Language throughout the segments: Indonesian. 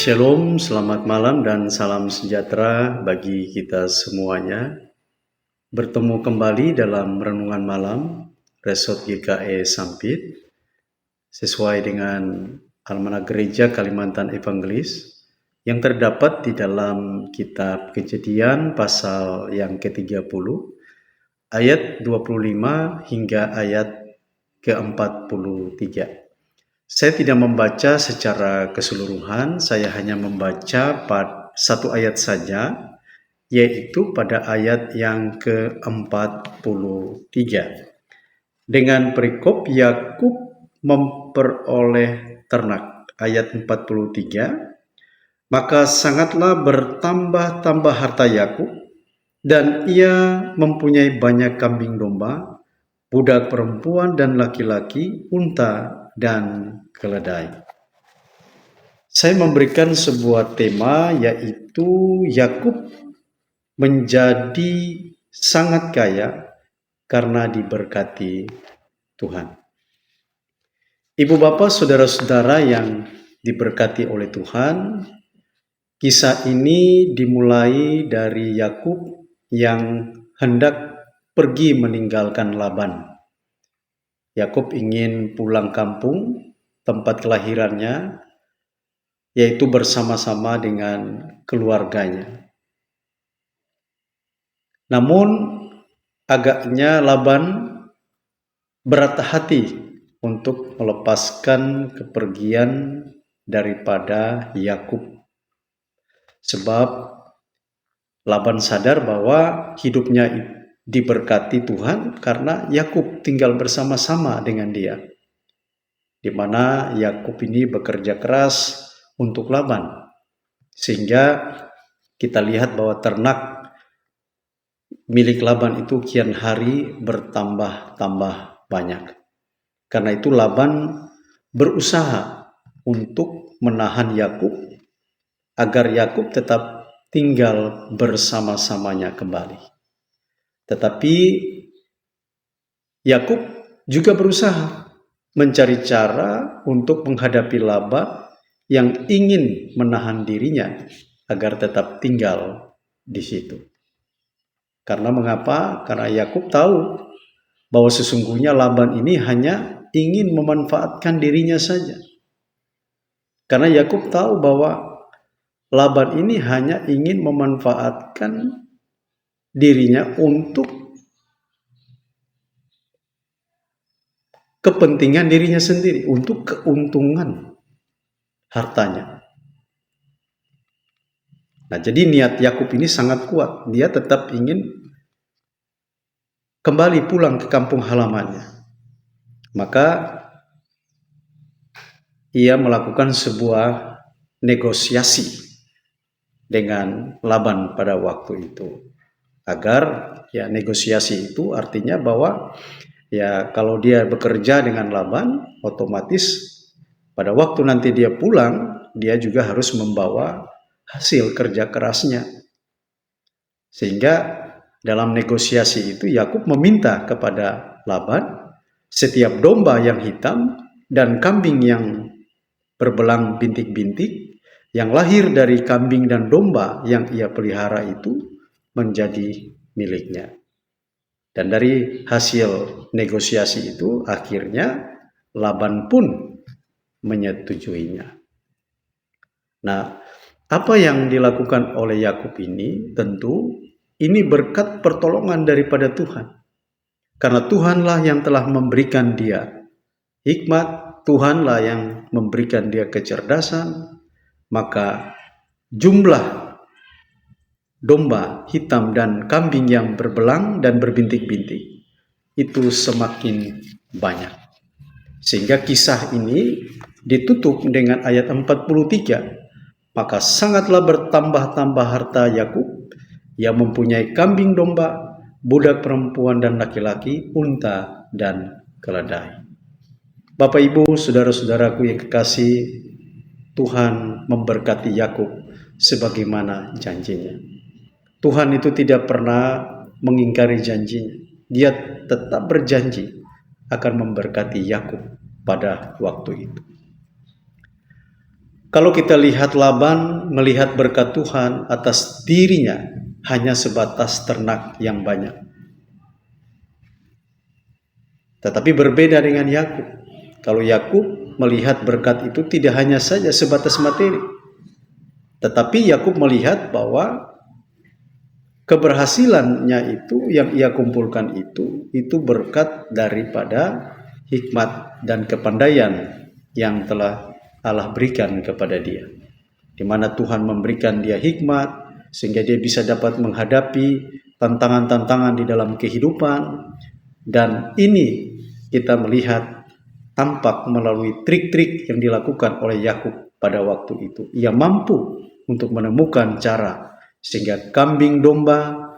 Shalom, selamat malam dan salam sejahtera bagi kita semuanya. Bertemu kembali dalam renungan malam Resort GKE Sampit sesuai dengan Almanak Gereja Kalimantan Evangelis yang terdapat di dalam kitab Kejadian pasal yang ke-30 ayat 25 hingga ayat ke-43. Saya tidak membaca secara keseluruhan, saya hanya membaca satu ayat saja, yaitu pada ayat yang ke-43. Dengan perikop Yakub memperoleh ternak, ayat 43, maka sangatlah bertambah-tambah harta Yakub, dan ia mempunyai banyak kambing domba, budak perempuan dan laki-laki, unta dan keledai. Saya memberikan sebuah tema, yaitu Yakub menjadi sangat kaya karena diberkati Tuhan. Ibu bapak saudara-saudara yang diberkati oleh Tuhan, kisah ini dimulai dari Yakub yang hendak pergi meninggalkan Laban. Yakub ingin pulang kampung, tempat kelahirannya, yaitu bersama-sama dengan keluarganya. Namun agaknya Laban berat hati untuk melepaskan kepergian daripada Yakub. Sebab Laban sadar bahwa hidupnya diberkati Tuhan karena Yakub tinggal bersama-sama dengan dia, di mana Yakub ini bekerja keras untuk Laban, sehingga kita lihat bahwa ternak milik Laban itu kian hari bertambah-tambah banyak. Karena itu Laban berusaha untuk menahan Yakub agar Yakub tetap tinggal bersama-samanya kembali. Tetapi Yakub juga berusaha mencari cara untuk menghadapi Laban yang ingin menahan dirinya agar tetap tinggal di situ. Karena mengapa? Karena Yakub tahu bahwa sesungguhnya Laban ini hanya ingin memanfaatkan dirinya saja. Karena Yakub tahu bahwa Laban ini hanya ingin memanfaatkan dirinya untuk kepentingan dirinya sendiri, untuk keuntungan hartanya. Nah, jadi niat Yakub ini sangat kuat. Dia tetap ingin kembali pulang ke kampung halamannya. Maka ia melakukan sebuah negosiasi dengan Laban pada waktu itu. Agar negosiasi itu artinya bahwa kalau dia bekerja dengan Laban, otomatis pada waktu nanti dia pulang, dia juga harus membawa hasil kerja kerasnya. Sehingga dalam negosiasi itu Yakub meminta kepada Laban setiap domba yang hitam dan kambing yang berbelang bintik-bintik yang lahir dari kambing dan domba yang ia pelihara itu menjadi miliknya. Dan dari hasil negosiasi itu akhirnya Laban pun menyetujuinya. Nah, apa yang dilakukan oleh Yakub ini tentu ini berkat pertolongan daripada Tuhan. Karena Tuhanlah yang telah memberikan dia hikmat, Tuhanlah yang memberikan dia kecerdasan, maka jumlah domba hitam dan kambing yang berbelang dan berbintik-bintik itu semakin banyak. Sehingga kisah ini ditutup dengan ayat 43. Maka sangatlah bertambah-tambah harta Yakub yang mempunyai kambing domba, budak perempuan dan laki-laki, unta dan keledai. Bapak Ibu, saudara-saudaraku yang kekasih, Tuhan memberkati Yakub sebagaimana janjinya. Tuhan itu tidak pernah mengingkari janjinya. Dia tetap berjanji akan memberkati Yakub pada waktu itu. Kalau kita lihat Laban melihat berkat Tuhan atas dirinya hanya sebatas ternak yang banyak. Tetapi berbeda dengan Yakub. Kalau Yakub melihat berkat itu tidak hanya saja sebatas materi, tetapi Yakub melihat bahwa keberhasilannya itu yang ia kumpulkan itu berkat daripada hikmat dan kepandaian yang telah Allah berikan kepada dia, di mana Tuhan memberikan dia hikmat sehingga dia bisa dapat menghadapi tantangan-tantangan di dalam kehidupan. Dan ini kita melihat tampak melalui trik-trik yang dilakukan oleh Yakub pada waktu itu. Ia mampu untuk menemukan cara sehingga kambing domba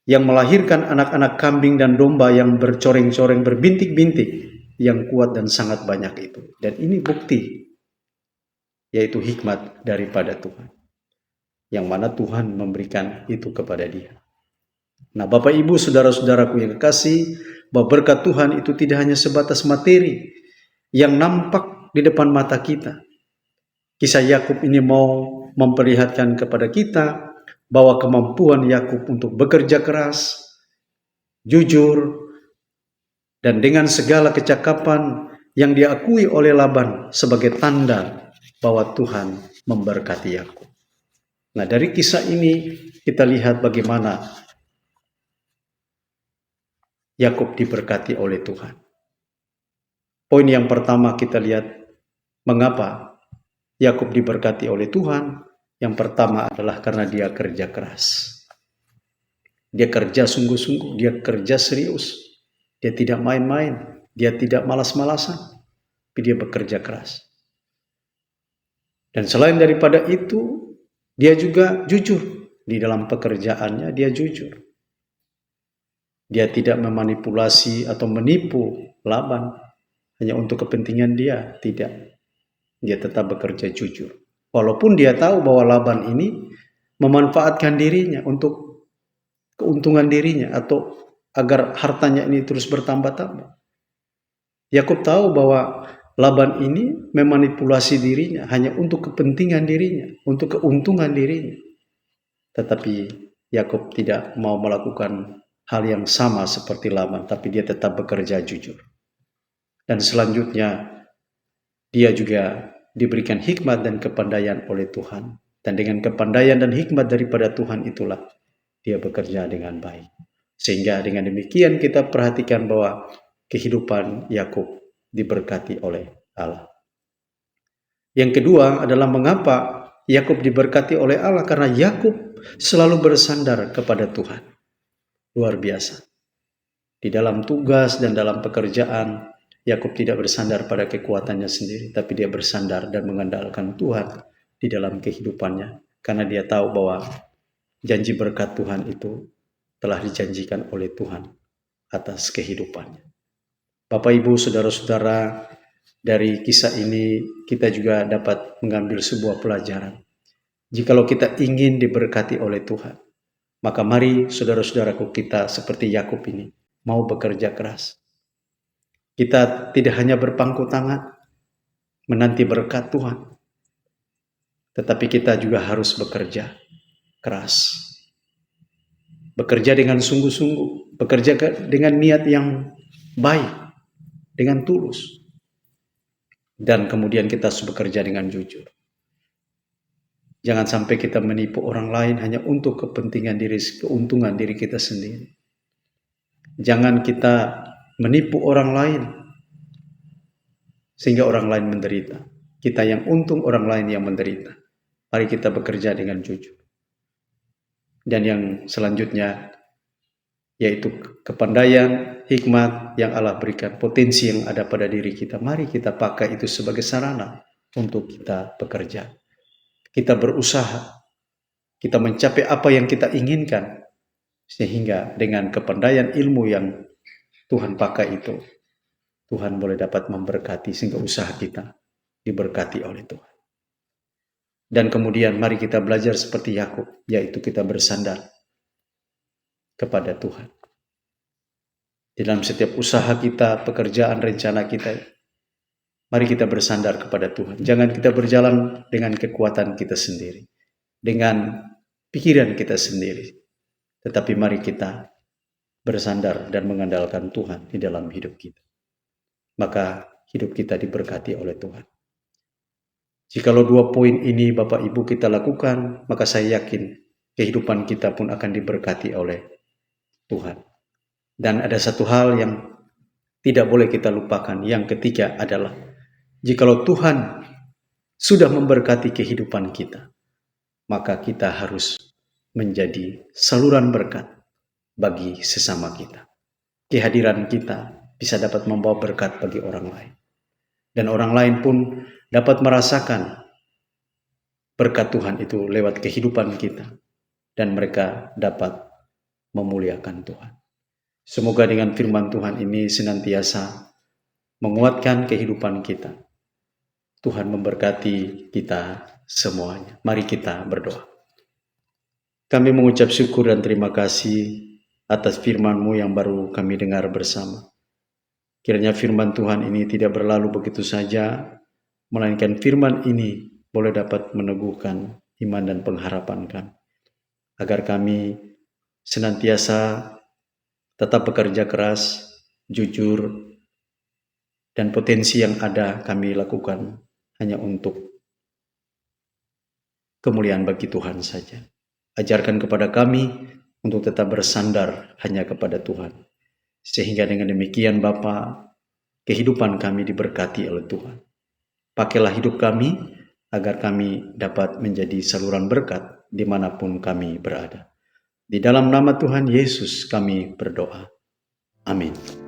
yang melahirkan anak-anak kambing dan domba yang bercoreng-coreng, berbintik-bintik, yang kuat dan sangat banyak itu. Dan ini bukti, yaitu hikmat daripada Tuhan, yang mana Tuhan memberikan itu kepada dia. Nah, Bapak Ibu, saudara-saudaraku yang kekasih, bahwa berkat Tuhan itu tidak hanya sebatas materi yang nampak di depan mata kita. Kisah Yakub ini mau memperlihatkan kepada kita bahwa kemampuan Yakub untuk bekerja keras, jujur, dan dengan segala kecakapan yang diakui oleh Laban sebagai tanda bahwa Tuhan memberkati Yakub. Nah, dari kisah ini kita lihat bagaimana Yakub diberkati oleh Tuhan. Poin yang pertama kita lihat mengapa Yakub diberkati oleh Tuhan. Yang pertama adalah karena dia kerja keras. Dia kerja sungguh-sungguh, dia kerja serius. Dia tidak main-main, dia tidak malas-malasan, tapi dia bekerja keras. Dan selain daripada itu, dia juga jujur. Di dalam pekerjaannya dia jujur. Dia tidak memanipulasi atau menipu Laban hanya untuk kepentingan dia, tidak. Dia tetap bekerja jujur. Walaupun dia tahu bahwa Laban ini memanfaatkan dirinya untuk keuntungan dirinya atau agar hartanya ini terus bertambah-tambah. Yakub tahu bahwa Laban ini memanipulasi dirinya hanya untuk kepentingan dirinya, untuk keuntungan dirinya. Tetapi Yakub tidak mau melakukan hal yang sama seperti Laban, tapi dia tetap bekerja jujur. Dan selanjutnya dia juga diberikan hikmat dan kepandaian oleh Tuhan. Dan dengan kepandaian dan hikmat daripada Tuhan itulah dia bekerja dengan baik. Sehingga dengan demikian kita perhatikan bahwa kehidupan Yakub diberkati oleh Allah. Yang kedua adalah mengapa Yakub diberkati oleh Allah, karena Yakub selalu bersandar kepada Tuhan. Luar biasa. Di dalam tugas dan dalam pekerjaan, Yakub tidak bersandar pada kekuatannya sendiri, tapi dia bersandar dan mengandalkan Tuhan di dalam kehidupannya, karena dia tahu bahwa janji berkat Tuhan itu telah dijanjikan oleh Tuhan atas kehidupannya. Bapak, Ibu, saudara-saudara, dari kisah ini kita juga dapat mengambil sebuah pelajaran. Jikalau kita ingin diberkati oleh Tuhan, maka mari saudara-saudaraku kita seperti Yakub ini mau bekerja keras. Kita tidak hanya berpangku tangan menanti berkat Tuhan, tetapi kita juga harus bekerja keras. Bekerja dengan sungguh-sungguh, bekerja dengan niat yang baik, dengan tulus. Dan kemudian kita harus bekerja dengan jujur. Jangan sampai kita menipu orang lain hanya untuk kepentingan diri, keuntungan diri kita sendiri. Jangan kita menipu orang lain sehingga orang lain menderita. Kita yang untung, orang lain yang menderita. Mari kita bekerja dengan jujur. Dan yang selanjutnya yaitu kepandaian, hikmat yang Allah berikan, potensi yang ada pada diri kita. Mari kita pakai itu sebagai sarana untuk kita bekerja. Kita berusaha, kita mencapai apa yang kita inginkan, sehingga dengan kepandaian ilmu yang Tuhan pakai itu, Tuhan boleh dapat memberkati sehingga usaha kita diberkati oleh Tuhan. Dan kemudian mari kita belajar seperti Yakub, yaitu kita bersandar kepada Tuhan. Di dalam setiap usaha kita, pekerjaan, rencana kita, Mari kita bersandar kepada Tuhan. Jangan kita berjalan dengan kekuatan kita sendiri, dengan pikiran kita sendiri. Tetapi mari kita bersandar dan mengandalkan Tuhan di dalam hidup kita. Maka hidup kita diberkati oleh Tuhan. Jikalau 2 poin ini Bapak Ibu kita lakukan, maka saya yakin kehidupan kita pun akan diberkati oleh Tuhan. Dan ada satu hal yang tidak boleh kita lupakan. Yang ketiga adalah, jikalau Tuhan sudah memberkati kehidupan kita, maka kita harus menjadi saluran berkat bagi sesama kita. Kehadiran kita bisa dapat membawa berkat bagi orang lain. Dan orang lain pun dapat merasakan berkat Tuhan itu lewat kehidupan kita. Dan mereka dapat memuliakan Tuhan. Semoga dengan firman Tuhan ini senantiasa menguatkan kehidupan kita. Tuhan memberkati kita semuanya. Mari kita berdoa. Kami mengucap syukur dan terima kasih atas firman-Mu yang baru kami dengar bersama. Kiranya firman Tuhan ini tidak berlalu begitu saja, melainkan firman ini boleh dapat meneguhkan iman dan pengharapan kami. Agar kami senantiasa tetap bekerja keras, jujur, dan potensi yang ada kami lakukan hanya untuk kemuliaan bagi Tuhan saja. Ajarkan kepada kami untuk tetap bersandar hanya kepada Tuhan. Sehingga dengan demikian Bapa, kehidupan kami diberkati oleh Tuhan. Pakailah hidup kami agar kami dapat menjadi saluran berkat dimanapun kami berada. Di dalam nama Tuhan Yesus kami berdoa. Amin.